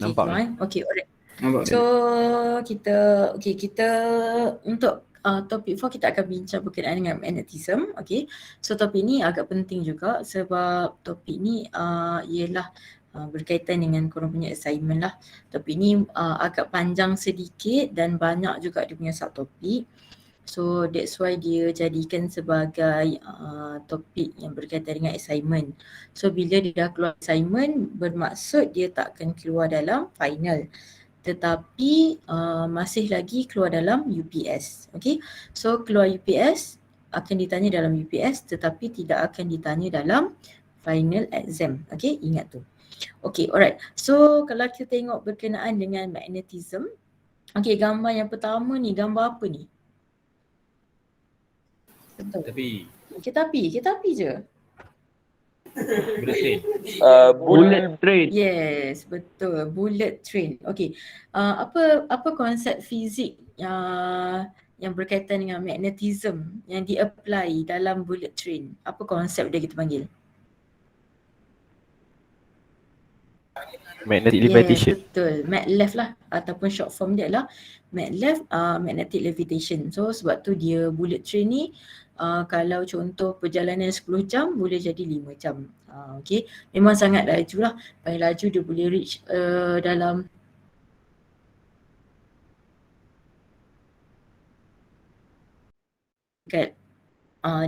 Okay, nampak keluar. Okay, alright. Nampak So kita untuk topik 4 kita akan bincang berkenaan dengan magnetism. Okay, so topik ni agak penting juga sebab topik ni ialah berkaitan dengan korang punya assignment lah. Topik ni agak panjang sedikit dan banyak juga dia punya subtopik. So that's why dia jadikan sebagai topik yang berkaitan dengan assignment. So bila dia dah keluar assignment, bermaksud dia tak akan keluar dalam final, tetapi masih lagi keluar dalam UPS. Okay, so keluar UPS akan ditanya dalam UPS tetapi tidak akan ditanya dalam final exam. Okay, ingat tu. Okay, alright. So kalau kita tengok berkenaan dengan magnetism, okay, gambar yang pertama ni, gambar apa ni? Betul. Kereta api je. bullet train. Yes, betul. Bullet train. Okay. Apa konsep fizik yang berkaitan dengan magnetism yang di-apply dalam bullet train? Apa konsep dia kita panggil? Magnetic levitation. Yes, betul. Maglev lah ataupun short form dia lah maglev, magnetic levitation. So sebab tu dia bullet train ni kalau contoh perjalanan 10 jam boleh jadi 5 jam. Okay, memang sangat laju lah. Paling laju dia boleh reach dalam dekat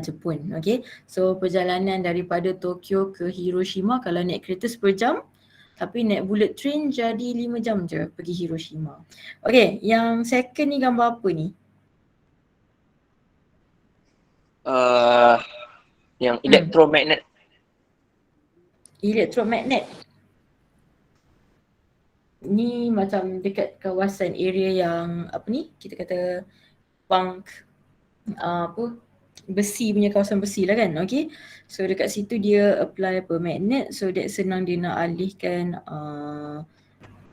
Jepun. Okay, so perjalanan daripada Tokyo ke Hiroshima kalau naik kereta 10 jam, tapi naik bullet train jadi 5 jam je pergi Hiroshima. Okay, yang second ni gambar apa ni? Yang elektromagnet. Elektromagnet. Ni macam dekat kawasan area yang apa ni? Kita kata besi punya, kawasan besi lah kan. Okay, so dekat situ dia apply magnet, so that senang dia nak alihkan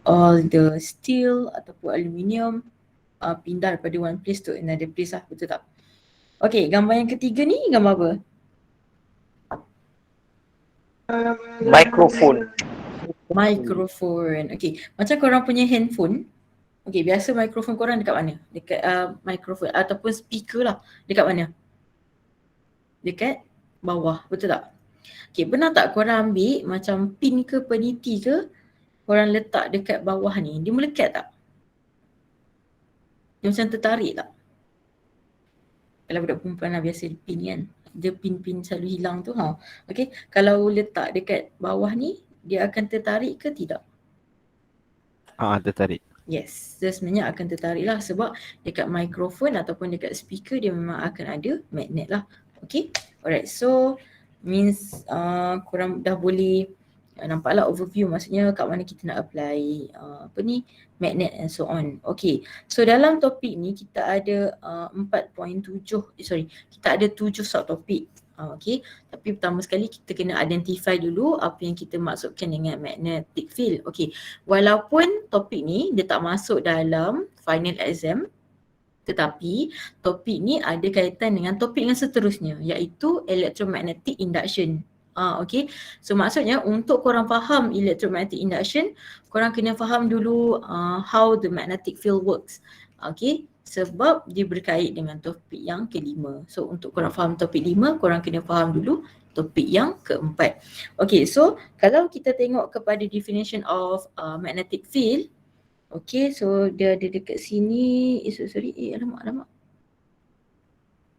all the steel ataupun aluminium pindah daripada one place to another place lah, betul tak? Okay, gambar yang ketiga ni gambar apa? Microphone. Okay, macam korang punya handphone. Okay, biasa microphone korang dekat mana? Dekat microphone ataupun speaker lah, dekat mana? Dekat bawah, betul tak? Okay, pernah tak korang ambil macam pin ke peniti ke, korang letak dekat bawah ni, dia melekat tak? Dia macam tertarik tak? Kalau budak perempuan lah biasa pin kan, dia pin-pin selalu hilang tu. Okay, kalau letak dekat bawah ni, dia akan tertarik ke tidak? Tertarik. Yes, dia sebenarnya akan tertarik lah sebab dekat mikrofon ataupun dekat speaker dia memang akan ada magnet lah. Okay, alright, so means korang dah boleh nampaklah overview, maksudnya kat mana kita nak apply magnet and so on. Okay, so dalam topik ni kita ada 7 subtopik. Okay, tapi pertama sekali kita kena identify dulu apa yang kita maksudkan dengan magnetic field. Okay, walaupun topik ni dia tak masuk dalam final exam, tetapi topik ni ada kaitan dengan topik yang seterusnya, iaitu electromagnetic induction. Okay, so maksudnya untuk korang faham electromagnetic induction, korang kena faham dulu how the magnetic field works. Okay, sebab dia berkait dengan topik yang kelima. So untuk korang faham topik 5, korang kena faham dulu topik yang keempat. Okay, so kalau kita tengok kepada definition of magnetic field, okay, so dia ada dekat sini. Alamak.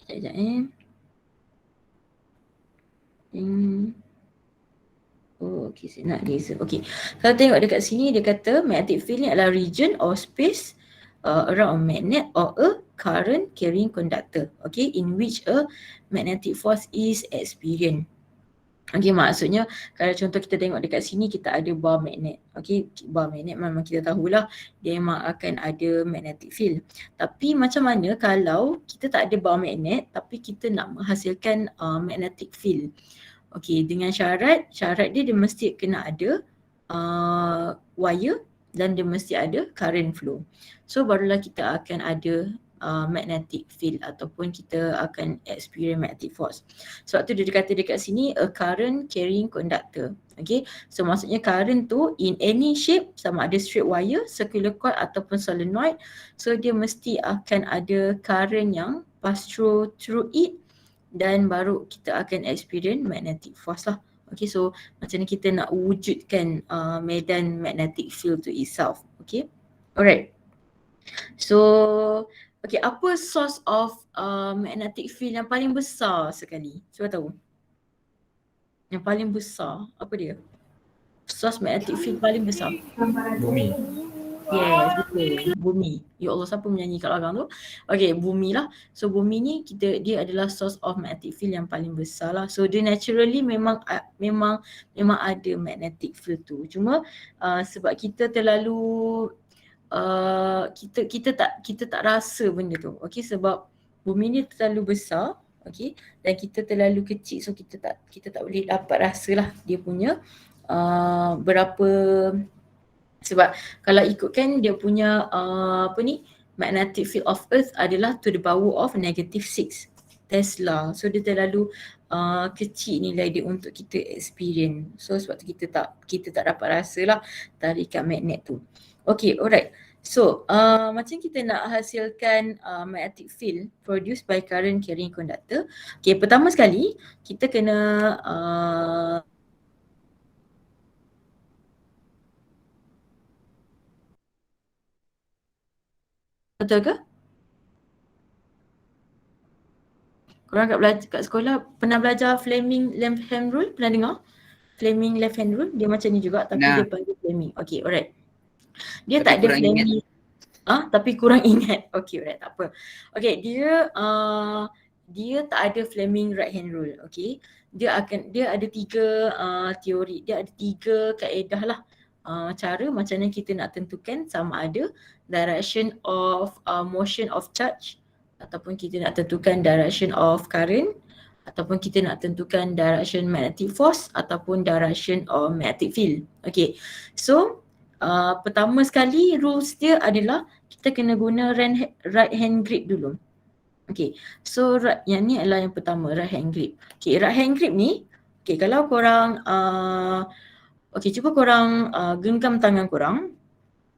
Sekejap. Okay, saya nak laser. Okay, kalau tengok dekat sini dia kata magnetic field ni adalah region or space around a magnet or a current carrying conductor, okay, in which a magnetic force is experienced. Okay, maksudnya kalau contoh kita tengok dekat sini kita ada bar magnet. Okay, bar magnet memang kita tahulah dia memang akan ada magnetic field. Tapi macam mana kalau kita tak ada bar magnet tapi kita nak menghasilkan magnetic field? Okay, dengan syarat dia mesti kena ada wire dan dia mesti ada current flow. So barulah kita akan ada magnetic field ataupun kita akan experience magnetic force. Sebab tu dia kata dekat sini a current carrying conductor. Okay, so maksudnya current tu in any shape, sama ada straight wire, circular coil ataupun solenoid, so dia mesti akan ada current yang pass through it dan baru kita akan experience magnetic force lah. Okay, so macam ni kita nak wujudkan medan magnetic field to itself. Okay, alright. So, okay, apa source of magnetic field yang paling besar sekali? Cuba tahu. Yang paling besar, apa dia? Source magnetic field paling besar. Bumi. Yes, betul. Bumi. Ya Allah, siapa menyanyi kat belakang tu? Okay, bumi lah. So bumi ni dia adalah source of magnetic field yang paling besar lah. So dia naturally memang ada magnetic field tu. Cuma sebab kita terlalu kita tak rasa benda tu. Okay, sebab bumi ni terlalu besar, okay, dan kita terlalu kecil, so kita tak boleh dapat rasalah dia punya berapa. Sebab kalau ikutkan dia punya magnetic field of earth adalah to the power of -6 Tesla. So dia terlalu kecil nilai dia untuk kita experience. So sebab tu kita tak dapat rasalah tarikan magnet tu. Okay, alright. So macam kita nak hasilkan magnetic field produced by current carrying conductor. Okay, pertama sekali kita kena betul ke? Korang kat sekolah pernah belajar Fleming left hand rule? Pernah dengar? Fleming left hand rule, dia macam ni juga tapi dia panggil Fleming. Okay, alright. Dia tapi tak ada Fleming. Tapi kurang ingat. Okay, alright, tak apa. Okay, dia tak ada Fleming right hand rule. Okay, dia ada 3 teori, dia ada 3 kaedah lah. Cara macam mana kita nak tentukan sama ada direction of motion of charge, ataupun kita nak tentukan direction of current, ataupun kita nak tentukan direction magnetic force, ataupun direction of magnetic field. Okay, so pertama sekali rules dia adalah kita kena guna right hand grip dulu. Okay, so yang ni adalah yang pertama, right hand grip. Okay, right hand grip ni, okay, kalau korang okay, cuba korang genggam tangan korang.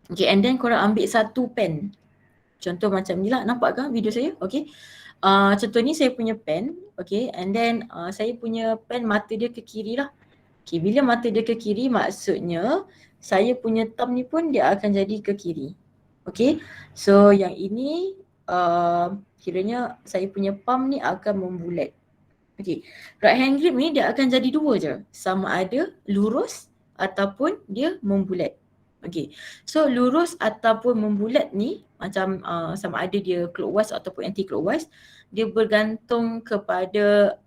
Okay, and then korang ambil satu pen. Contoh macam ni lah, nampak ke video saya? Okay, contoh ni saya punya pen. Okay, and then saya punya pen mata dia ke kiri lah. Okay, bila mata dia ke kiri maksudnya saya punya thumb ni pun dia akan jadi ke kiri. Okay, so yang ini kiranya saya punya palm ni akan membulat. Okay, right hand grip ni dia akan jadi 2 je. Sama ada lurus ataupun dia membulat. Okay, so lurus ataupun membulat ni macam sama ada dia clockwise ataupun anti-clockwise, dia bergantung kepada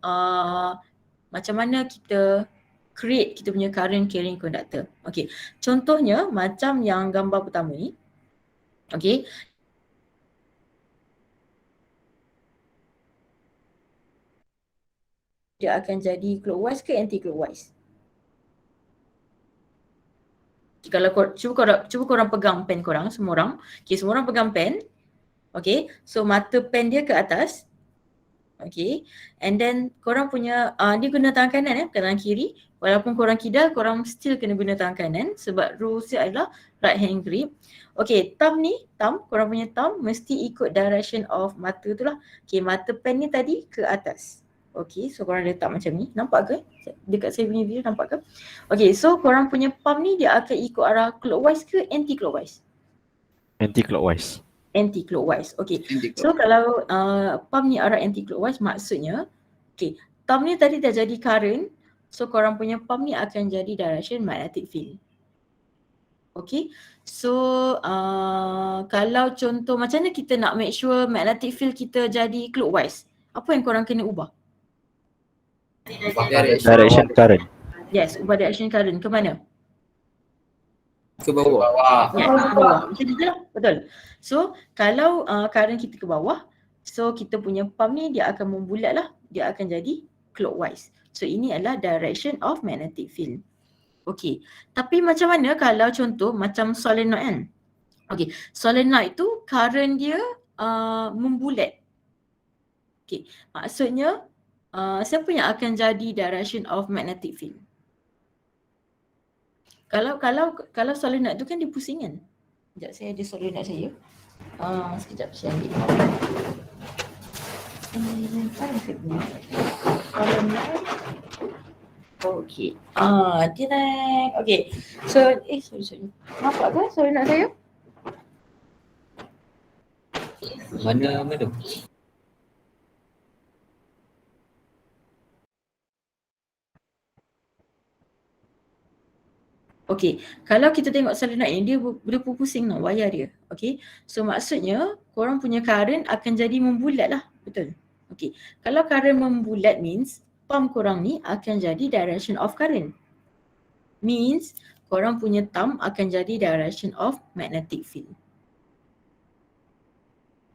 macam mana kita create kita punya current carrying conductor. Okay, contohnya macam yang gambar pertama ni. Okay, dia akan jadi clockwise ke anti-clockwise? Kalau cuba korang pegang pen korang, semua orang. Okay, semua orang pegang pen. Okay, so mata pen dia ke atas. Okay, and then korang punya, dia guna tangan kanan tangan kiri. Walaupun korang kidal, korang still kena guna tangan kanan sebab rules dia adalah right hand grip. Okay, thumb, korang punya thumb mesti ikut direction of mata tu lah. Okay, mata pen ni tadi ke atas. Okay, so korang letak macam ni. Nampak ke? Dekat saya punya video nampak ke? Okay, so korang punya palm ni dia akan ikut arah clockwise ke anti-clockwise? Anti-clockwise. Anti-clockwise. Okay, so kalau palm ni arah anti-clockwise maksudnya, okay, thumb ni tadi dah jadi current, so korang punya palm ni akan jadi direction magnetic field. Okay, so kalau contoh macam mana kita nak make sure magnetic field kita jadi clockwise? Apa yang korang kena ubah? Direction current. Yes, ubah direction current ke mana? Ke bawah. Yes, ke bawah. Macam tu lah, betul. So kalau current kita ke bawah, so kita punya palm ni dia akan membulat lah, dia akan jadi clockwise. So ini adalah direction of magnetic field. Okay, tapi macam mana kalau contoh macam solenoid kan? Okay, solenoid tu current dia membulat. Okay, maksudnya siapa yang akan jadi direction of magnetic field? Kalau solenoid tu kan dia pusing kan? Sekejap, saya ada solenoid saya. Sekejap saya ambil. Solenoid. Okay. Direct. Okay. So, sorry. Nampak ke solenoid saya? Mana tu? Okay, kalau kita tengok solenoid ni, dia berpusing tau wayar dia. Okay, so maksudnya korang punya current akan jadi membulat lah, betul? Okay, kalau current membulat means pump korang ni akan jadi direction of current. Means korang punya thumb akan jadi direction of magnetic field.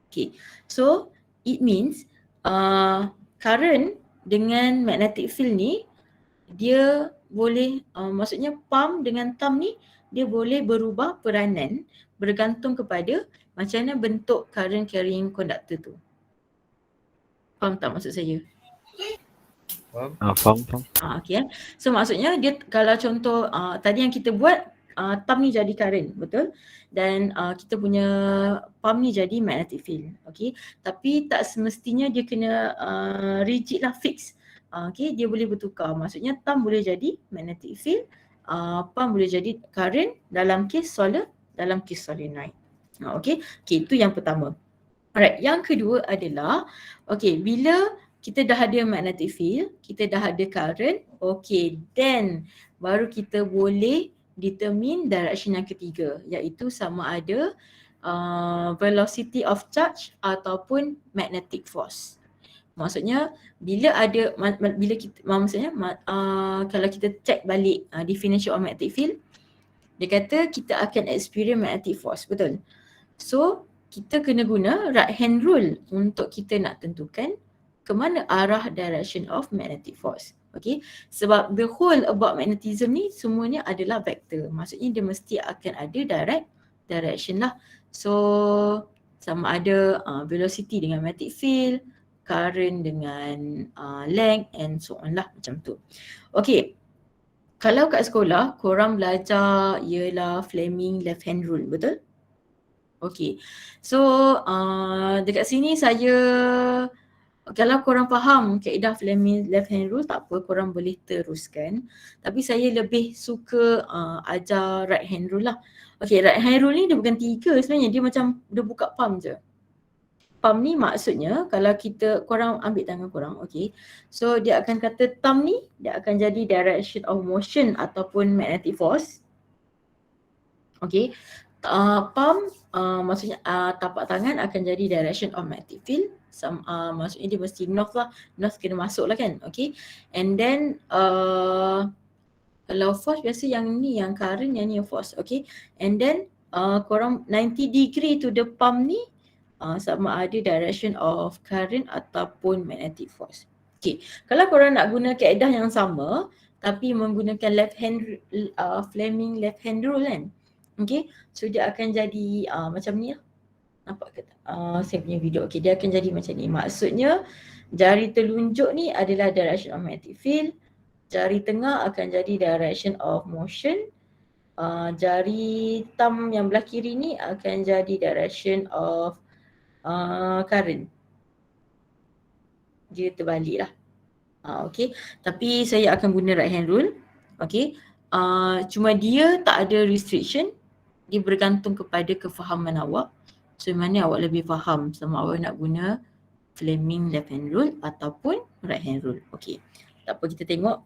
Okay, so it means current dengan magnetic field ni dia boleh maksudnya pump dengan thumb ni dia boleh berubah peranan bergantung kepada macam mana bentuk current carrying conductor tu. Faham tak maksud saya? Faham. Okay. So maksudnya dia kalau contoh tadi yang kita buat thumb ni jadi current, betul? Dan kita punya pump ni jadi magnetic field. Okay. Tapi tak semestinya dia kena rigid lah, fix. Okay, dia boleh bertukar. Maksudnya thumb boleh jadi magnetic field, pump boleh jadi current dalam kes solenoid. Okay, itu yang pertama. Alright, yang kedua adalah okay, bila kita dah ada magnetic field, kita dah ada current, okay, then baru kita boleh determine direction yang ketiga, iaitu sama ada velocity of charge ataupun magnetic force. Maksudnya bila kita kalau kita check balik definition of magnetic field, dia kata kita akan experience magnetic force, betul? So kita kena guna right hand rule untuk kita nak tentukan ke mana arah direction of magnetic force. Okay, sebab the whole about magnetism ni semuanya adalah vector. Maksudnya dia mesti akan ada direct direction lah. So sama ada velocity dengan magnetic field, current dengan length and so on lah, macam tu. Okay, kalau kat sekolah korang belajar ialah Fleming left hand rule, betul? Okay, so dekat sini saya, kalau korang faham kaedah Fleming left hand rule tak apa, korang boleh teruskan. Tapi saya lebih suka ajar right hand rule lah. Okay, right hand rule ni dia bukan 3 sebenarnya, dia macam dia buka palm je. Palm ni maksudnya kalau korang ambil tangan korang, okay. So dia akan kata thumb ni dia akan jadi direction of motion ataupun magnetic force. Okay. Palm maksudnya tapak tangan akan jadi direction of magnetic field. Maksudnya dia mesti north lah. North kena masuk lah kan. Okay. And then kalau force biasa yang ni yang current, yang ni yang force. Okay. And then korang 90 degree to the palm ni sama ada direction of current ataupun magnetic force. Okay, kalau korang nak guna kaedah yang sama tapi menggunakan left hand Fleming left hand rule kan. Okay, so dia akan jadi macam ni lah. Nampak ke tak? Saya punya video. Okay, dia akan jadi macam ni. Maksudnya jari telunjuk ni adalah direction of magnetic field, jari tengah akan jadi direction of motion, jari thumb yang belah kiri ni akan jadi direction of current. Dia terbalik lah. Okay. Tapi saya akan guna right hand rule. Okay. Cuma dia tak ada restriction. Dia bergantung kepada kefahaman awak. So mana awak lebih faham sama awak nak guna Fleming left hand rule ataupun right hand rule. Okay. Tak apa, kita tengok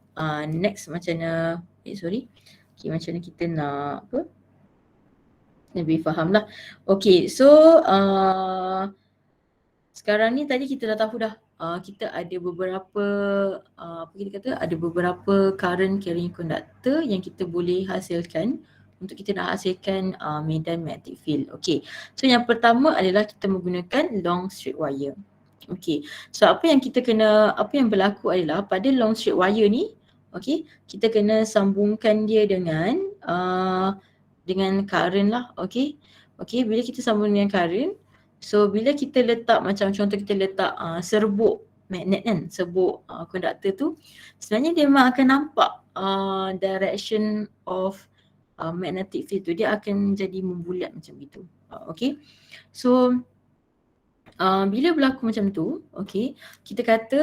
next macam mana. Okay, macam mana kita nak apa? Lebih faham lah. Okay, so sekarang ni tadi kita dah tahu dah kita ada beberapa ada beberapa current carrying conductor yang kita boleh hasilkan untuk kita nak hasilkan medan magnetic field. Okay, so yang pertama adalah kita menggunakan long straight wire. Okay, so apa yang berlaku adalah pada long straight wire ni, okay, kita kena sambungkan dia dengan current lah. Okay, bila kita sambung dengan current, So bila kita letak macam contoh kita letak serbuk magnet kan, serbuk konduktor tu, sebenarnya dia memang akan nampak direction of magnetic field tu, dia akan jadi membulat macam itu. Okay, so bila berlaku macam tu, okay, kita kata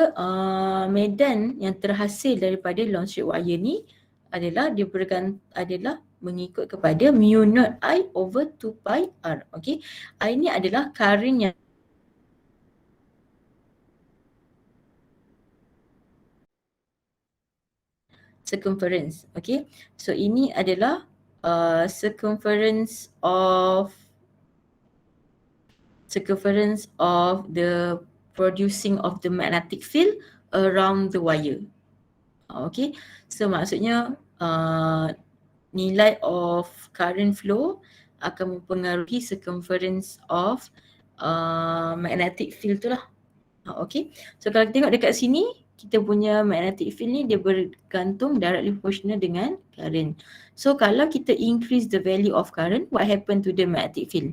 medan yang terhasil daripada long straight wire ni adalah adalah mengikut kepada mu naught I over 2 pi R. Okay, I ni adalah current yang circumference. Okay, so ini adalah circumference of the producing of the magnetic field around the wire. Okay, so maksudnya nilai of current flow akan mempengaruhi circumference of magnetic field tu lah. Okay, so kalau kita tengok dekat sini, kita punya magnetic field ni dia bergantung directly proportional dengan current. So kalau kita increase the value of current, what happen to the magnetic field?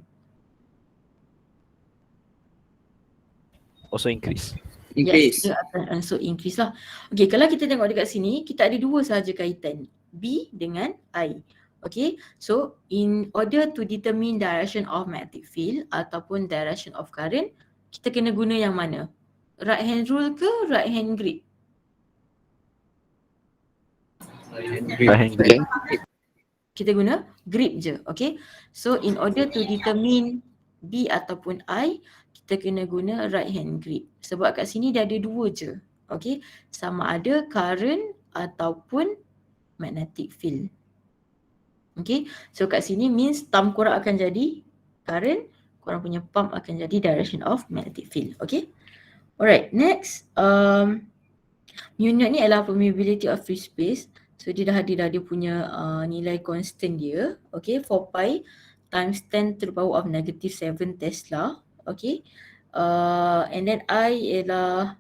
Also increase. Increase. Yes, dia akan also increase lah. Okay, kalau kita tengok dekat sini, kita ada dua sahaja kaitan, B dengan I. Okay, so in order to determine direction of magnetic field ataupun direction of current, kita kena guna yang mana? Right hand rule ke right hand grip? Right hand grip. Kita guna grip je, okay. So in order to determine B ataupun I, kita kena guna right hand grip. Sebab kat sini dia ada dua je, okay. Sama ada current ataupun magnetic field. Okay, so kat sini means thumb korang akan jadi current, korang punya pump akan jadi direction of magnetic field, okay. Alright, next, mu naught ni adalah permeability of free space. So dia dah ada dia punya nilai constant dia, okay, 4 pi times 10 to the power of negative 7 Tesla, okay. And then I ialah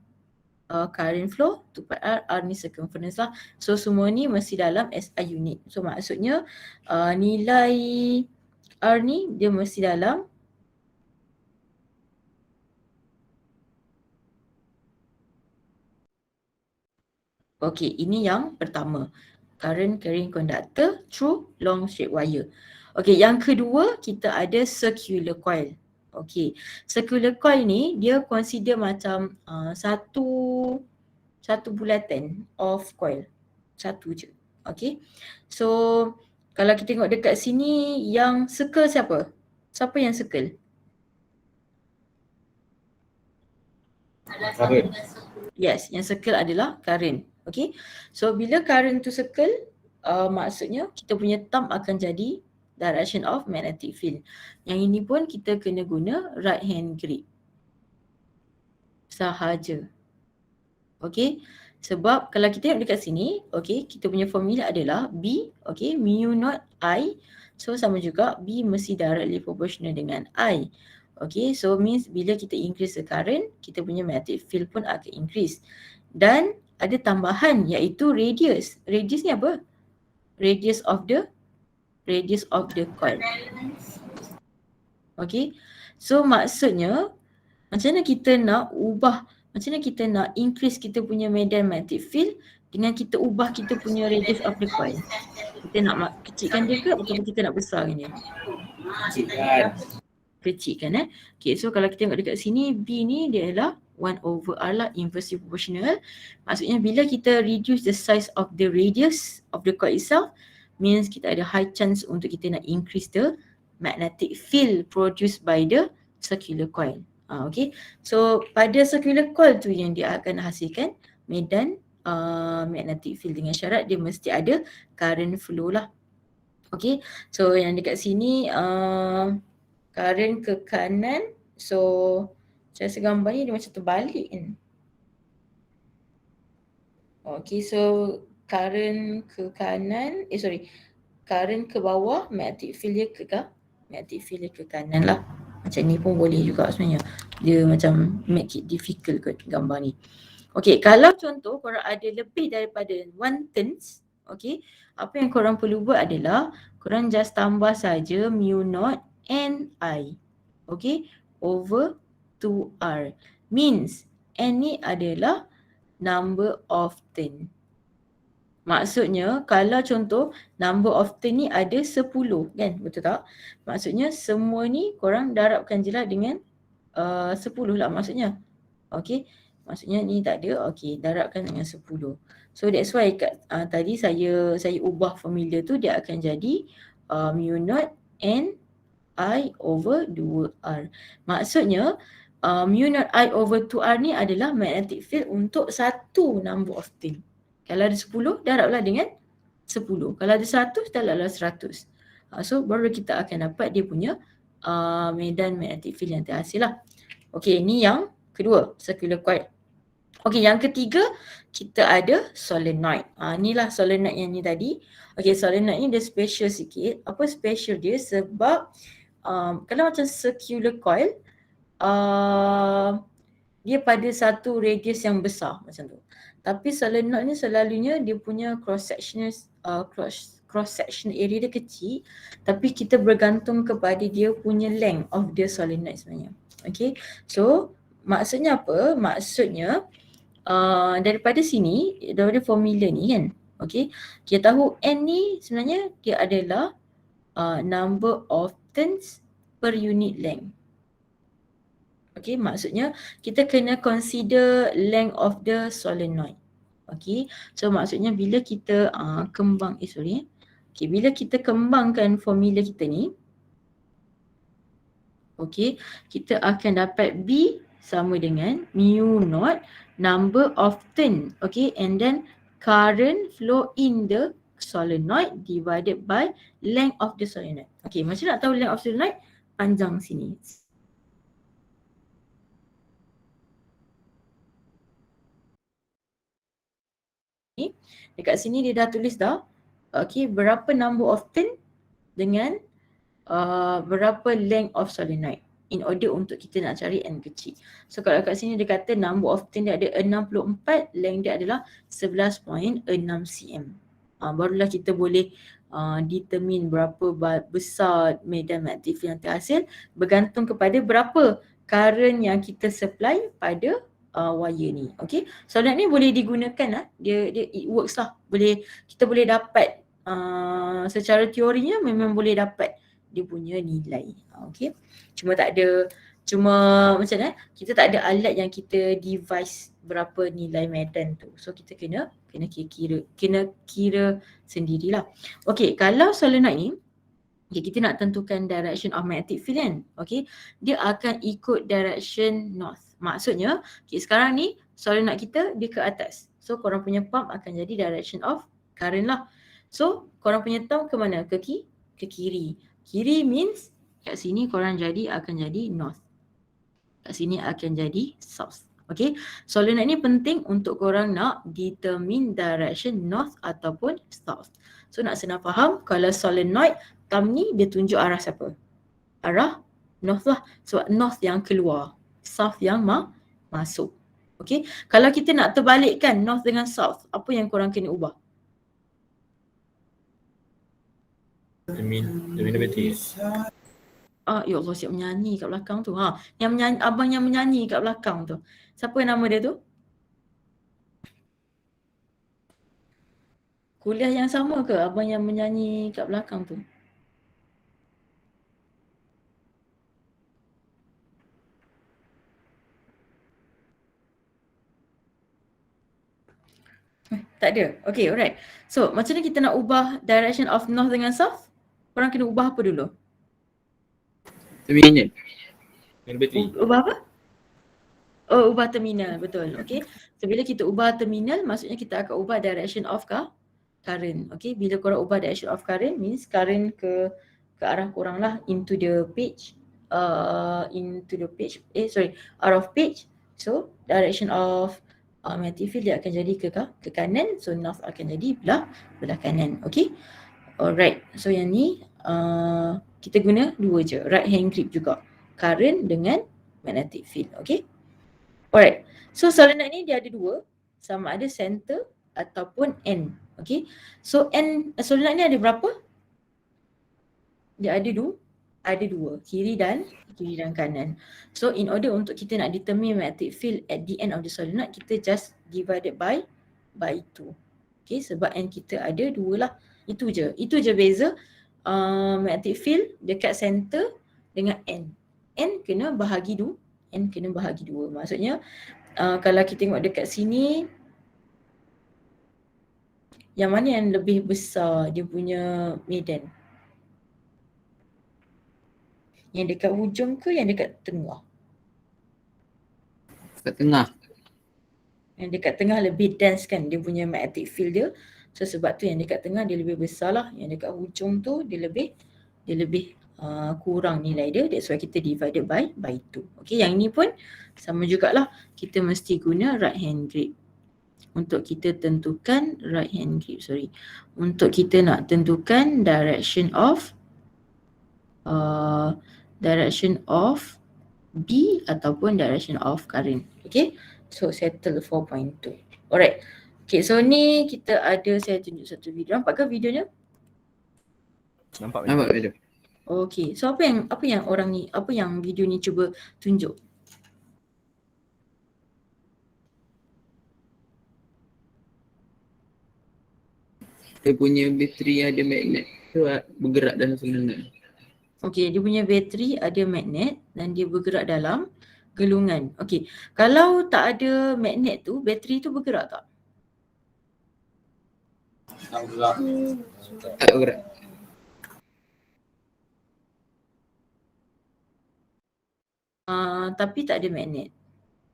current flow, 2 pi R, R ni circumference lah. So semua ni mesti dalam SI unit. So maksudnya nilai R ni dia mesti dalam okay, ini yang pertama. Current carrying conductor through long straight wire. Okay, yang kedua kita ada circular coil. Okay, circular coil ni dia consider macam satu bulatan of coil. Satu je. Okay, so kalau kita tengok dekat sini yang circle siapa? Siapa yang circle? Current. Yes, yang circle adalah current. Okay, so bila current tu circle, maksudnya kita punya thumb akan jadi direction of magnetic field. Yang ini pun kita kena guna right hand grip sahaja. Okay, sebab kalau kita tengok dekat sini, okay, kita punya formula adalah B, okay, mu naught I. So sama juga B mesti directly proportional dengan I. Okay, so means bila kita increase the current, kita punya magnetic field pun akan increase. Dan ada tambahan iaitu radius. Radius ni apa? Radius of the coil. Okay, so maksudnya macam mana kita nak ubah, macam mana kita nak increase kita punya medan magnetic field dengan kita ubah kita punya radius of the coil. Kita nak kecilkan dia ke ataupun kita nak besarkan dia? Kecilkan. Okay, so kalau kita tengok dekat sini, B ni dia adalah 1 over R lah, inversely proportional. Maksudnya bila kita reduce the size of the radius of the coil itself, means kita ada high chance untuk kita nak increase the magnetic field produced by the circular coil. Okay, so pada circular coil tu yang dia akan hasilkan medan magnetic field dengan syarat dia mesti ada current flow lah. Okay, so yang dekat sini current ke kanan, so saya rasa gambar ni dia macam terbalik kan. Okay, so current ke kanan, current ke bawah, magnetic field dia ke kanan lah. Macam ni pun boleh juga sebenarnya. Dia macam make it difficult kot gambar ni. Okay, kalau contoh korang ada lebih daripada 1 turns, okay, apa yang korang perlu buat adalah korang just tambah saja mu naught and I. Okay, over 2R. Means N ni adalah number of turn. Maksudnya kalau contoh number of turn ni ada 10 kan, betul tak? Maksudnya semua ni korang darabkan je lah dengan 10 lah maksudnya. Okay, maksudnya ni tak ada, okay, darabkan dengan 10. So that's why tadi saya ubah formula tu, dia akan jadi mu naught N I over 2R. Maksudnya mu naught I over 2R ni adalah magnetic field untuk satu number of turn. Kalau ada 10, darablah dengan 10. Kalau ada 100, darablah 100. So baru kita akan dapat dia punya medan magnetic field yang terhasil lah. Okay, ni yang kedua, circular coil. Okay, yang ketiga kita ada solenoid. Inilah solenoid yang ni tadi. Okay, solenoid ni dia special sikit. Apa special dia? Sebab kalau macam circular coil, dia pada satu radius yang besar macam tu. Tapi solenoid ni selalunya dia punya cross section area dia kecil, tapi kita bergantung kepada dia punya length of the solenoid sebenarnya. Okay, so maksudnya apa? Maksudnya daripada sini, daripada formula ni kan, okay, kita tahu N ni sebenarnya dia adalah number of turns per unit length. Okay, maksudnya kita kena consider length of the solenoid. Okay, so maksudnya bila kita bila kita kembangkan formula kita ni, okay, kita akan dapat B sama dengan mu naught number of turn, okay, and then current flow in the solenoid divided by length of the solenoid. Okay, macam nak tahu length of solenoid? Panjang sini. Dekat sini dia dah tulis dah, okay, berapa number of turn dengan berapa length of solenoid in order untuk kita nak cari N kecil. So kalau kat sini dia kata number of turn dia ada 64, length dia adalah 11.6 cm. Barulah kita boleh determine berapa besar medan magnetic field yang terhasil bergantung kepada berapa current yang kita supply pada wire ni. Okay, solenoid ni boleh digunakan lah, dia it works lah. Kita boleh dapat secara teorinya memang boleh dapat dia punya nilai. Okay, cuma macam mana, kita tak ada alat yang kita device berapa nilai medan tu. So kita kena kira sendirilah. Okay, kalau solenoid ni, okay, kita nak tentukan direction of magnetic field kan. Okay, dia akan ikut direction north. Maksudnya, okay, sekarang ni solenoid kita dia ke atas. So korang punya pump akan jadi direction of current lah. So korang punya thumb ke mana? Ke kiri. Kiri means kat sini korang akan jadi north. Kat sini akan jadi south. Okay, solenoid ni penting untuk korang nak determine direction north ataupun south. So nak senang faham, kalau solenoid, thumb ni dia tunjuk arah siapa? Arah north lah. Sebab north yang keluar, south yang masuk. Okay, kalau kita nak terbalikkan north dengan south, apa yang korang kena ubah? Terminal bateri. Ya Allah, siap menyanyi kat belakang tu. Yang menyanyi, abang yang menyanyi kat belakang tu. Siapa nama dia tu? Kuliah yang sama ke abang yang menyanyi kat belakang tu? Tak ada. Okay, alright. So, macam mana kita nak ubah direction of north dengan south? Korang kena ubah apa dulu? Terminal bateri. Ubah apa? Oh, ubah terminal. Betul. Okay. So, bila kita ubah terminal, maksudnya kita akan ubah direction of current. Okay. Bila korang ubah direction of current, means current ke arah korang lah, into the page. Out of page. So, direction of magnetic field dia akan jadi ke kanan. So, north akan jadi belah kanan. Okay. Alright. So, yang ni kita guna dua je. Right hand grip juga. Current dengan magnetic field. Okay. Alright. So, solenoid ni dia ada dua. Sama ada center ataupun end. Okay. So, solenoid ni ada berapa? Dia ada ada dua, kiri dan kanan. So in order untuk kita nak determine magnetic field at the end of the solenoid, kita just divided by 2. Okay, sebab n kita ada 2 lah. Itu je beza magnetic field dekat center dengan n. N kena bahagi 2. Maksudnya kalau kita tengok dekat sini, yang mana yang lebih besar dia punya medan? Yang dekat hujung ke yang dekat tengah? Kat tengah. Yang dekat tengah lebih dense kan dia punya magnetic field dia. So sebab tu yang dekat tengah dia lebih besar lah. Yang dekat hujung tu dia lebih kurang nilai dia. That's why kita divided by 2. Okay, yang ni pun sama jugalah. Kita mesti guna right hand grip. Untuk kita tentukan Untuk kita nak tentukan direction of B ataupun direction of current. Okay, so settle 4.2. Alright. Okay, so ni kita ada, saya tunjuk satu video. Nampak ke videonya? Nampak Nampak video. Okay, so apa yang video ni cuba tunjuk? Dia punya bateri ada magnet tu bergerak dalam solenoid. Okay, dia punya bateri ada magnet dan dia bergerak dalam gelungan. Okay, kalau tak ada magnet tu, bateri tu bergerak tak? Tak bergerak. Tapi tak ada magnet.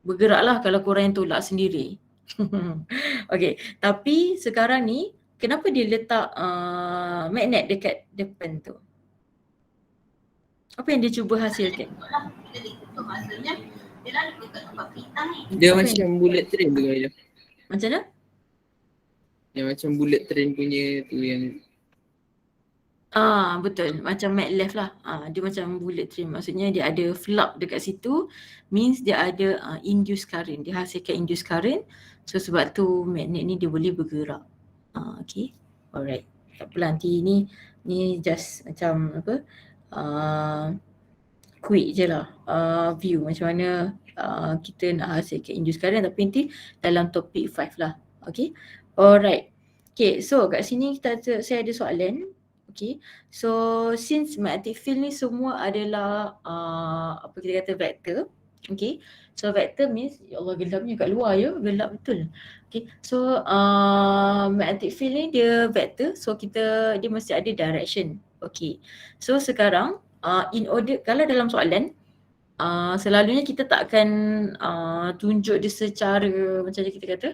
Bergeraklah kalau korang yang tolak sendiri. Okay, tapi sekarang ni kenapa dia letak magnet dekat depan tu? Apa yang dia cuba hasilkan? Dia macam bullet train tu dia. Macam mana? Yang macam bullet train punya tu yang Betul. Macam maglev lah. Dia macam bullet train. Maksudnya dia ada flux dekat situ. Means dia ada induced current. Dia hasilkan induced current. So sebab tu magnet ni dia boleh bergerak. Okay. Alright. Tak apalah, nanti ni just macam apa, quick je lah view macam mana kita nak hasilkan induced current, tapi nanti dalam topik 5 lah. Okay. Alright. Okay, so kat sini saya ada soalan. Okay, so since magnetic field ni semua adalah apa kita kata vector. Okay, so vector means, ya Allah gelapnya kat luar ya, gelap betul. Okay, so magnetic field ni dia vector, so dia mesti ada direction. Okay, so sekarang in order, kalau dalam soalan selalunya kita tak akan tunjuk dia secara macam kita kata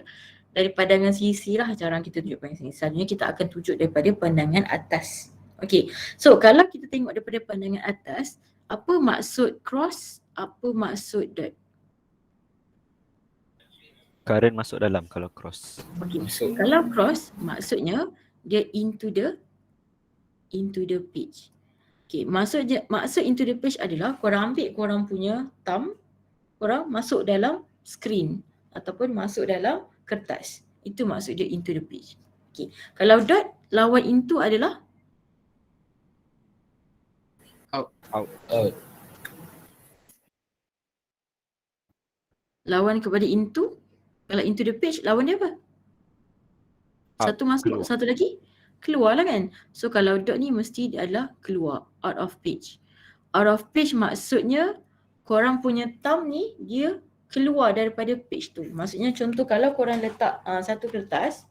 dari pandangan sisi lah, jarang kita tunjuk pandangan sisi. Selalunya kita akan tunjuk daripada pandangan atas. Okay, so kalau kita tengok daripada pandangan atas, apa maksud cross, apa maksud dot? Current masuk dalam kalau cross. Okay, kalau cross maksudnya dia into the page. Okay, maksud into the page adalah korang ambil korang punya thumb, korang masuk dalam screen ataupun masuk dalam kertas. Itu maksud dia into the page. Okay, kalau dot lawan into adalah Out. lawan kepada into. Kalau into the page lawan dia apa? Satu masuk, keluar. satu lagi keluar lah kan. So kalau dot ni mesti dia adalah keluar, out of page. Out of page maksudnya korang punya thumb ni dia keluar daripada page tu. Maksudnya contoh kalau korang letak satu kertas,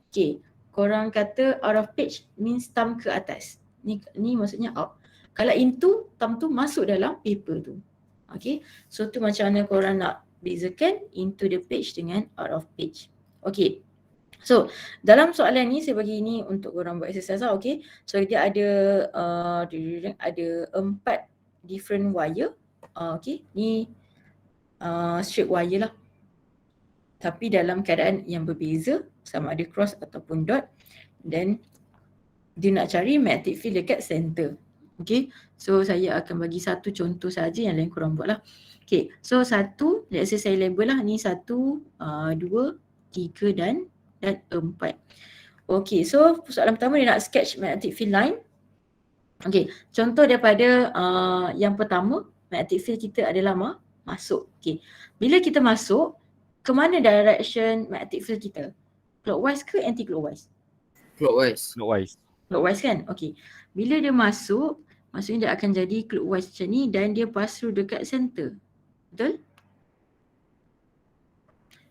okay, korang kata out of page means thumb ke atas. Ni maksudnya out. Kalau into, thumb tu masuk dalam paper tu. Okay, so tu macam mana korang nak bezakan into the page dengan out of page. Okay, so dalam soalan ni saya bagi ni untuk korang buat exercise lah. Okay, so dia ada 4 different wire. Okay, ni straight wire lah, tapi dalam keadaan yang berbeza, sama ada cross ataupun dot. Dan dia nak cari magnetic field dekat center. Okay, so saya akan bagi satu contoh saja, yang lain korang buat lah. Okay, so satu, let's say saya label lah, ni 1, 2, 3 dan 4. Okay, so soalan pertama dia nak sketch magnetic field line. Okay, contoh daripada yang pertama, magnetic field kita adalah masuk. Okay, bila kita masuk, ke mana direction magnetic field kita? Clockwise ke anti-clockwise? Clockwise. Clockwise. Clockwise kan? Okay, bila dia masuk, maksudnya dia akan jadi clockwise macam ni dan dia pass through dekat center. Betul?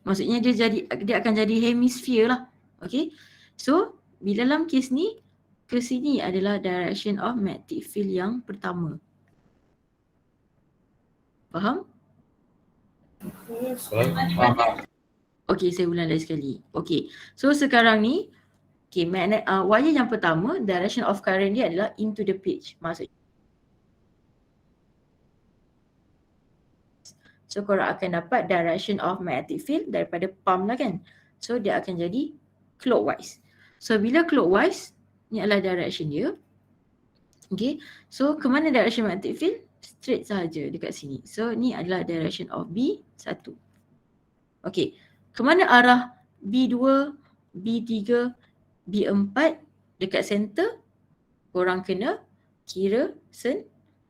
Maksudnya dia akan jadi hemisphere lah. Okay, so bila dalam kes ni, ke sini adalah direction of magnetic field yang pertama. Faham? Okey, saya ulang lagi sekali. Okey, so sekarang ni, okay, wire yang pertama, direction of current dia adalah into the pitch. Maksudnya, so korang akan dapat direction of magnetic field daripada pump lah kan. So dia akan jadi clockwise. So bila clockwise, ni adalah direction dia. Okay, so ke mana direction magnetic field? Straight sahaja dekat sini. So ni adalah direction of B1. Okay, ke mana arah B2, B3, B4 dekat center? Korang kena kira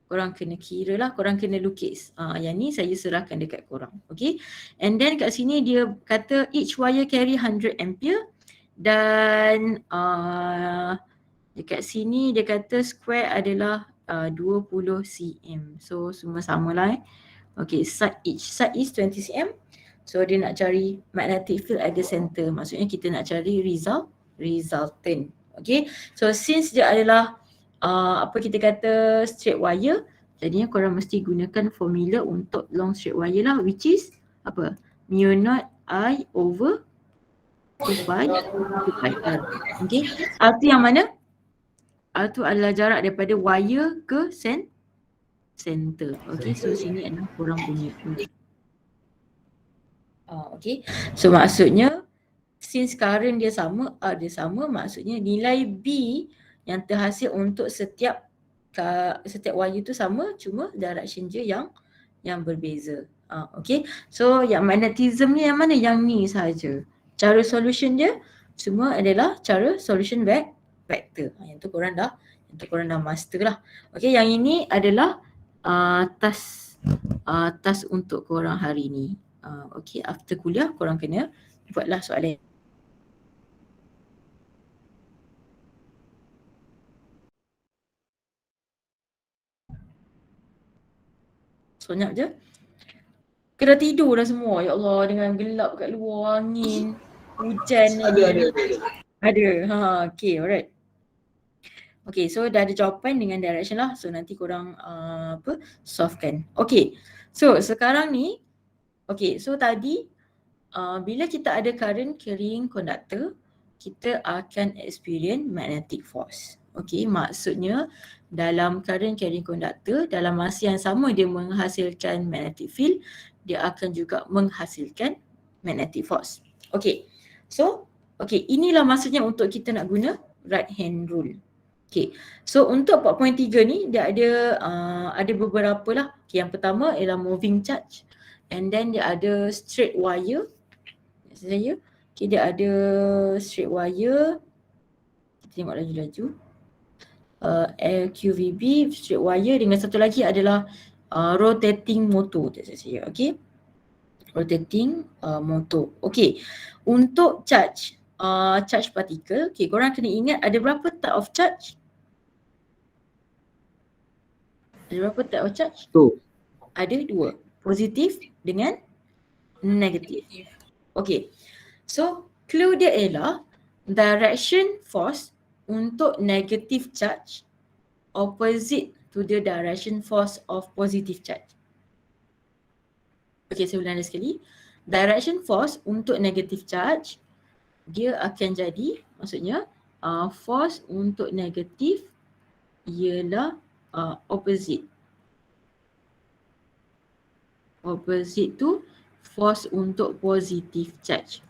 korang kena kira lah, korang kena lukis. Yang ni saya serahkan dekat korang. Okay, and then kat sini dia kata each wire carry 100 ampere dan dekat sini dia kata square adalah 20 cm. So semua samalah Okay, each side is 20 cm. So dia nak cari magnetic field at the center. Maksudnya kita nak cari resultant. Okay, so since dia adalah apa kita kata straight wire, jadinya korang mesti gunakan formula untuk long straight wire lah, which is apa? Mu naught I over 2 pi R. Okay, R tu yang mana? R tu adalah jarak daripada wire ke center. Okay, so sini adalah korang punya. Okay, so maksudnya since current dia sama, R dia sama, maksudnya nilai B yang terhasil untuk setiap wire tu sama, cuma direction je yang berbeza. Okay, so yang magnetism ni yang mana? Yang ni sahaja. Cara solution dia semua adalah cara solution vector. Yang tu korang dah master lah. Okay, yang ini adalah task untuk korang hari ni. Okay, after kuliah korang kena buatlah soalan. Senyap je. Kena tidur dah semua. Ya Allah, dengan gelap kat luar, angin, hujan. Ada. Okay, alright. Okay, so dah ada jawapan dengan direction lah. So nanti korang solvekan. Okay, so sekarang ni, okay, so tadi bila kita ada current carrying conductor, kita akan experience magnetic force. Okay, maksudnya dalam current carrying conductor, dalam masa yang sama dia menghasilkan magnetic field, dia akan juga menghasilkan magnetic force. Okay, so inilah maksudnya untuk kita nak guna right hand rule. Okay, so untuk 4.3 ni dia ada beberapa lah. Okay, yang pertama ialah moving charge, and then dia ada straight wire. Okay, dia ada straight wire. Kita tengok laju-laju. LQVB, straight wire, dengan satu lagi adalah rotating motor. Okay, rotating motor. Okay, untuk charge particle, okay, korang kena ingat ada berapa type of charge? Ada berapa type of charge? Ada 2, positif dengan negatif. Okay, so clue dia ialah direction force untuk negative charge opposite to the direction force of positive charge. Okay, saya ulang lagi sekali. Direction force untuk negative charge, dia akan jadi, maksudnya force untuk negatif ialah opposite. Opposite to force untuk positive charge.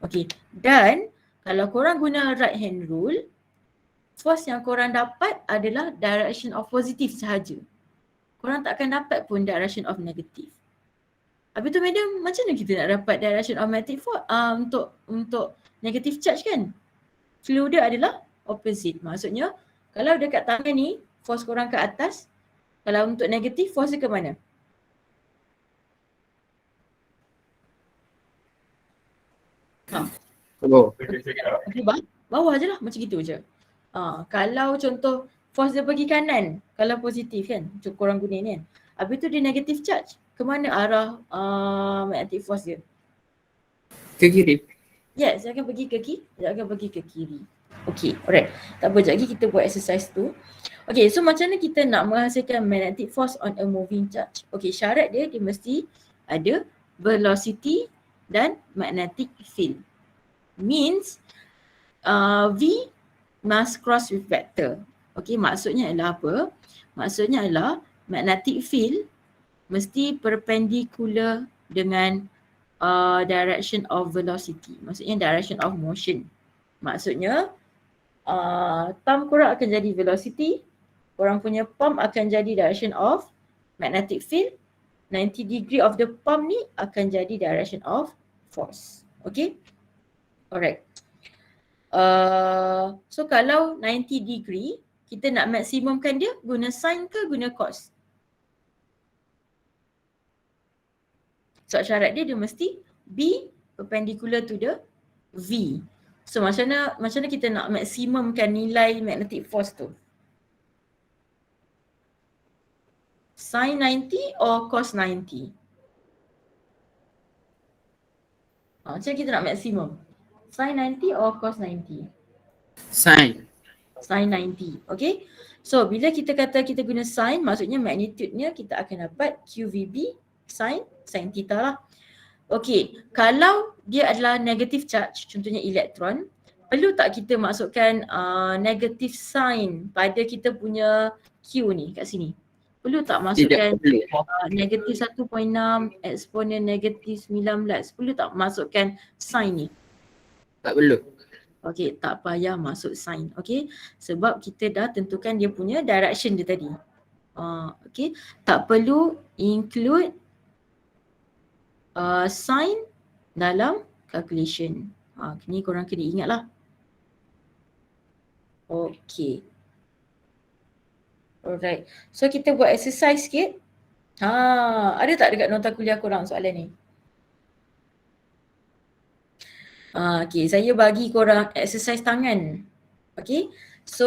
Okay, dan kalau korang guna right hand rule, force yang korang dapat adalah direction of positive sahaja. Korang tak akan dapat pun direction of negative. Habis tu madam, macam mana kita nak dapat direction of magnetic force untuk negative charge kan? Clue dia adalah opposite. Maksudnya kalau dekat tangan ni force korang ke atas. Kalau untuk negatif, force dia ke mana? Oh. Okay, bawah je lah, macam gitu je. Kalau contoh force dia pergi kanan, kalau positif kan, korang guna ni kan. Habis tu dia negative charge, ke mana arah magnetic force dia? Ke kiri. Yes, dia akan pergi ke kiri, dia akan pergi ke kiri. Okay, alright. Tak apa, sekejap lagi kita buat exercise tu. Okay, so macam mana kita nak menghasilkan magnetic force on a moving charge? Okay, syarat dia mesti ada velocity dan magnetic field. Means V must cross with vector. Okay, maksudnya adalah apa? Maksudnya adalah magnetic field mesti perpendicular dengan direction of velocity. Maksudnya direction of motion. Maksudnya pump korang akan jadi velocity, korang punya pump akan jadi direction of magnetic field, 90 degree of the pump ni akan jadi direction of force. Okay? Alright. So kalau 90 degree, kita nak maksimumkan dia, guna sin ke guna cos? So syarat dia mesti B perpendicular to the V. So macam mana kita nak maksimumkan nilai magnetic force tu? Sin 90 or cos 90? Macam mana kita nak maksimum? Sin 90 or cos 90? Sin. Sin 90. Okay. So bila kita kata kita guna sin, maksudnya magnitude-nya kita akan dapat QVB sin theta lah. Okay. Kalau dia adalah negative charge, contohnya elektron, perlu tak kita masukkan negative sign pada kita punya Q ni kat sini? Perlu tak masukkan negatif 1.6 eksponen negatif 19? Perlu tak masukkan sign ni? Tak perlu. Okay, tak payah masuk sign. Okay, sebab kita dah tentukan dia punya direction dia tadi. Okay, tak perlu include sign dalam calculation. Ni korang kena ingat lah. Okay. Alright. So kita buat exercise sikit. Ada tak dekat nota kuliah korang soalan ni? Okay, saya bagi korang exercise tangan. Okay. So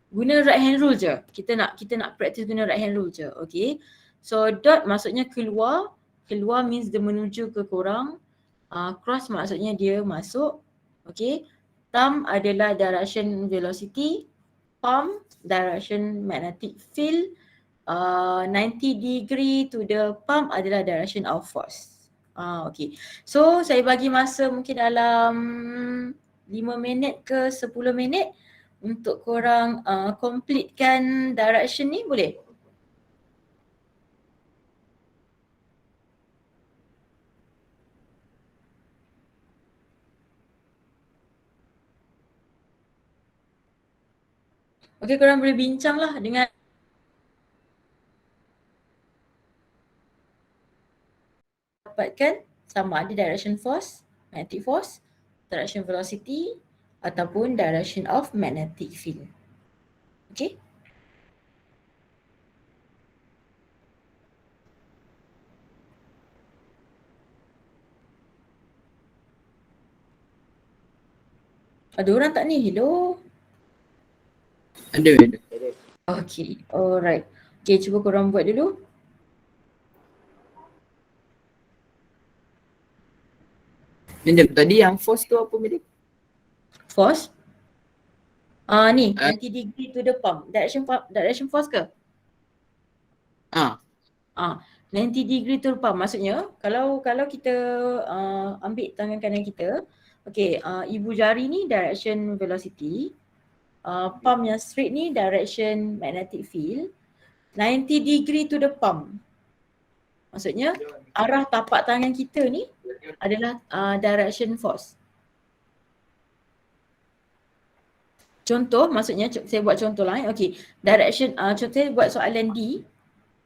guna right hand rule je. Kita nak practice guna right hand rule je. Okay. So dot maksudnya keluar. Keluar means dia menuju ke korang. Cross maksudnya dia masuk. Okay. Thumb adalah direction velocity. Palm direction magnetic field. 90 degree to the palm adalah direction of force. Okay. So saya bagi masa mungkin dalam 5 minit ke 10 minit untuk korang completekan direction ni, boleh? Okay, korang boleh bincang lah dengan dapatkan sama ada direction force, magnetic force, direction velocity ataupun direction of magnetic field. Okay? Ada orang tak ni? Hello? Ada. Okay, alright. Okay, cuba korang buat dulu. Jom, tadi yang force tu apa Medik? Force? Ni, 90 degree to the pump. Direction force ke? 90 degree to the pump. Maksudnya, kalau kita ambil tangan kanan kita, okay, ibu jari ni direction velocity. Pump yang straight ni direction magnetic field. 90 degree to the pump. Maksudnya, arah tapak tangan kita ni adalah direction force. Contoh, maksudnya saya buat contoh lah. Okay, direction, contoh saya buat soalan D.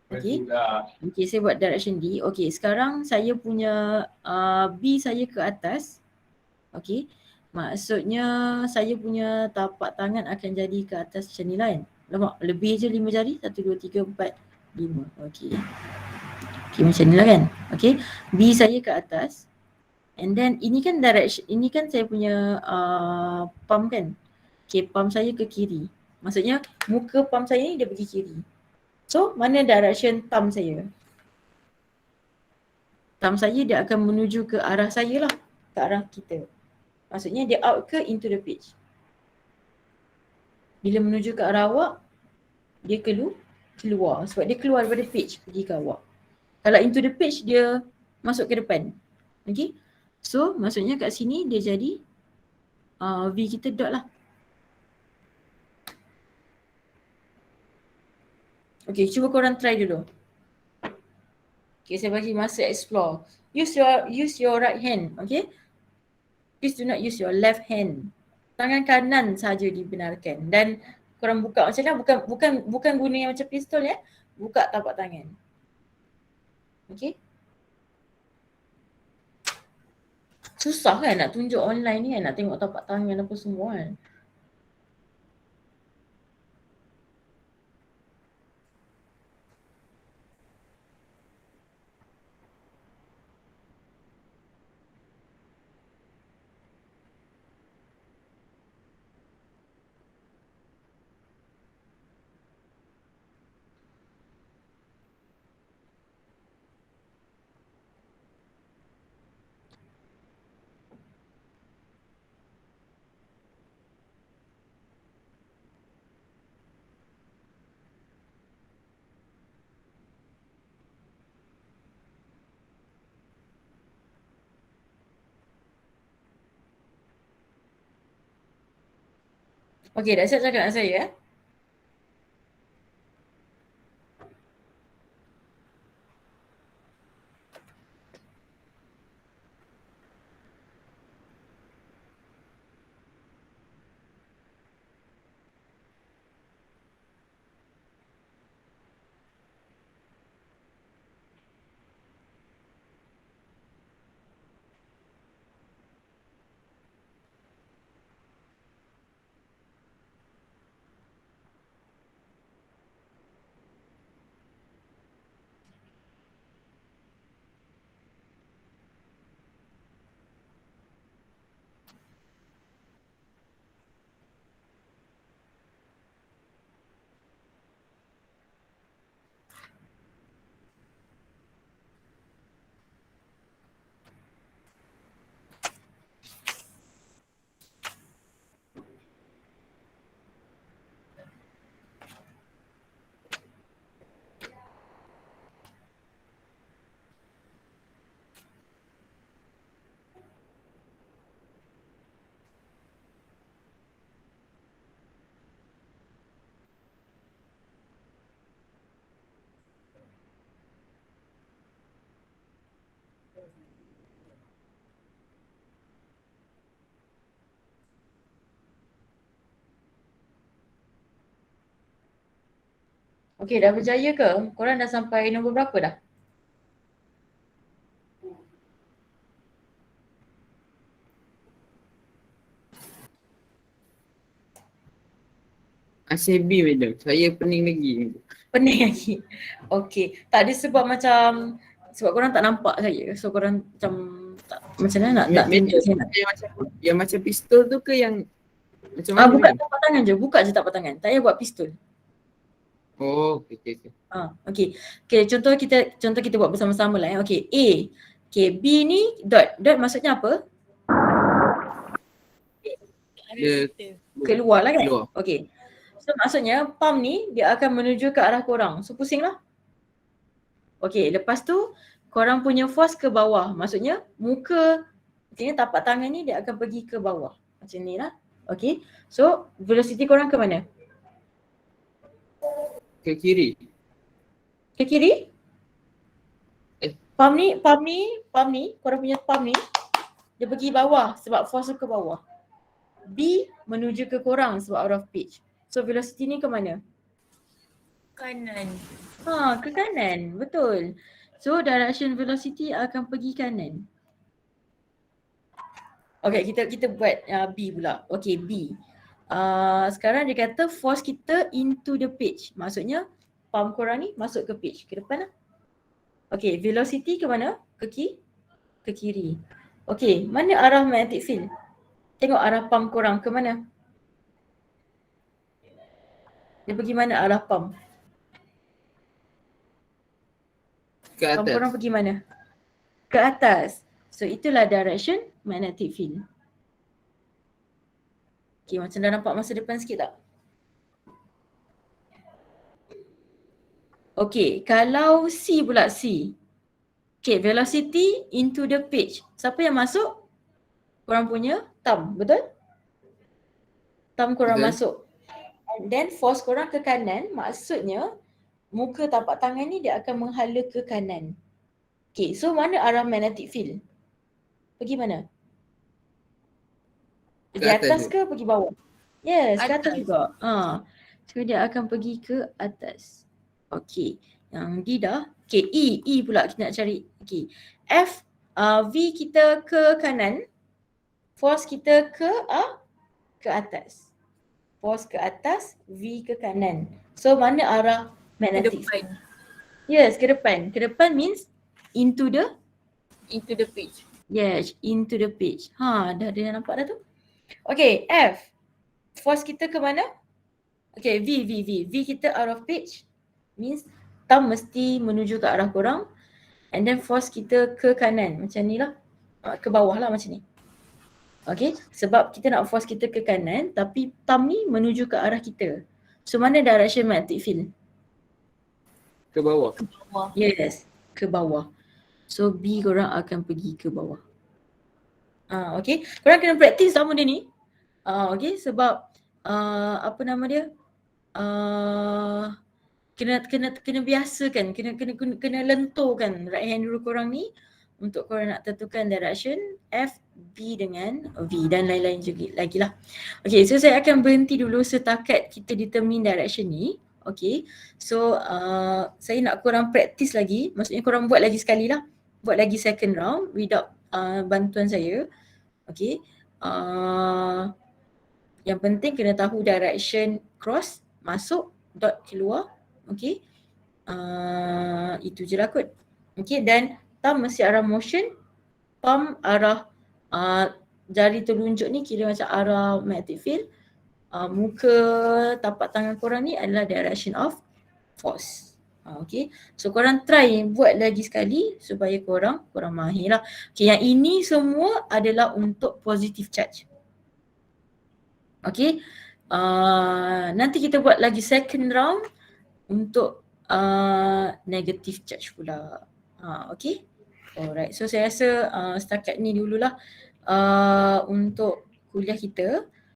Okay, saya buat direction D. Okay, sekarang saya punya B saya ke atas. Okay, Maksudnya saya punya tapak tangan akan jadi ke atas macam ni lain. Nampak? Lebih je 5 jari. 1, 2, 3, 4, 5. Okey. Okey macam ni lah kan. Okey. B saya ke atas. And then ini kan direction, ini kan saya punya palm kan. Okay, palm saya ke kiri. Maksudnya muka palm saya ni dia pergi kiri. So mana direction thumb saya? Thumb saya dia akan menuju ke arah saya lah. Ke arah kita. Maksudnya dia out ke into the page. Bila menuju ke arah awak, dia keluar. Sebab dia keluar daripada page pergi ke awak. Kalau into the page, dia masuk ke depan. Okay. So maksudnya kat sini dia jadi V kita dot lah. Okay, cuba korang try dulu. Okay, saya bagi masa explore. Use your right hand, okay? Please do not use your left hand. Tangan kanan saja dibenarkan. Dan korang buka macam mana? Bukan guna yang macam pistol ya. Buka tapak tangan. Okay? Susah kan nak tunjuk online ni kan, nak tengok tapak tangan apa semua kan. Okay, dah siap cakap dengan saya ya. Okay, dah berjaya ke? Korang dah sampai nombor berapa dah? ACB madam, saya pening lagi. Pening lagi. Okay. Tak ada sebab macam, sebab korang tak nampak saya. So korang macam, tak, macam mana nak tunjuk saya nak. Yang macam pistol tu ke yang macam mana? Buka tapak tangan je. Buka je tapak tangan. Tak payah buat pistol. Oh, okay. Okay. Okay, contoh kita buat bersama-sama lah. Okay, A. Okay, B ni dot. Dot maksudnya apa? Dia Keluar lah kan? keluar. Okay. So maksudnya palm ni dia akan menuju ke arah korang. So pusing lah. Okay, lepas tu korang punya force ke bawah. Maksudnya muka, maksudnya tapak tangan ni dia akan pergi ke bawah. Macam ni lah. Okay. So velocity korang ke mana? Ke kiri. Ke kiri? Palm ni, korang punya palm ni dia pergi bawah sebab force ke bawah. B menuju ke korang sebab out of pitch. So velocity ni ke mana? Kanan. Ke kanan. Betul. So direction velocity akan pergi kanan. Okay, kita buat B pula. Okay, B. Sekarang dia kata force kita into the page. Maksudnya palm korang ni masuk ke page. Ke depan lah. Okay, velocity ke mana? Ke kiri. Okay, mana arah magnetic field? Tengok arah palm korang ke mana? Dia pergi mana arah palm? Ke Palm korang atas. pergi mana? Ke atas. So itulah direction magnetic field. Okay, macam dah nampak masa depan sikit tak? Okay, kalau C pula C. Okay, velocity into the page. Siapa yang masuk? Korang punya thumb, betul? Thumb korang Betul. masuk. And then force korang ke kanan, maksudnya muka tapak tangan ni dia akan menghala ke kanan. Okay, so mana arah magnetic field? Pergi mana? Pergi Ke atas atas tu. ke pergi bawah? Yes, ke atas Atas. juga. So dia akan pergi ke atas. Okay, yang D dah. Okay, E pula kita nak cari. Okay, F, V kita ke kanan, force kita ke atas. Force ke atas, V ke kanan. So mana arah Ke magnetic depan. field? Yes, ke depan. Ke depan means into the page. Yes, into the page. Dah nampak dah tu. Okay, F. Force kita ke mana? Okay, V. V kita out of page. Means thumb mesti menuju ke arah korang. And then force kita ke kanan. Macam ni lah. Ke bawah lah macam ni. Okay, sebab kita nak force kita ke kanan tapi thumb ni menuju ke arah kita. So mana direction magnetic field? Ke bawah. Bawah. Yes, ke bawah. So B korang akan pergi ke bawah. Okay, korang kena practice sama dia ni. Okay, sebab apa nama dia? Kena biasakan, kena lenturkan right hand rule korang ni untuk korang nak tentukan direction F, B dengan V dan lain-lain juga lagi lah. Okay, so saya akan berhenti dulu setakat kita determine direction ni. Okay, so saya nak korang practice lagi, maksudnya korang buat lagi sekali lah. Buat lagi second round without bantuan saya. Okay, yang penting kena tahu direction cross, masuk, dot keluar. Okay, itu je lah kot. Okay, dan thumb mesti arah motion, palm arah jari telunjuk ni kira macam arah magnetic field. Muka tapak tangan korang ni adalah direction of force. Okay, so korang try buat lagi sekali supaya korang mahir lah. Okay, yang ini semua adalah untuk positive charge. Okay, nanti kita buat lagi second round untuk negative charge pula. Okay, alright. So saya rasa setakat ni dululah untuk kuliah kita.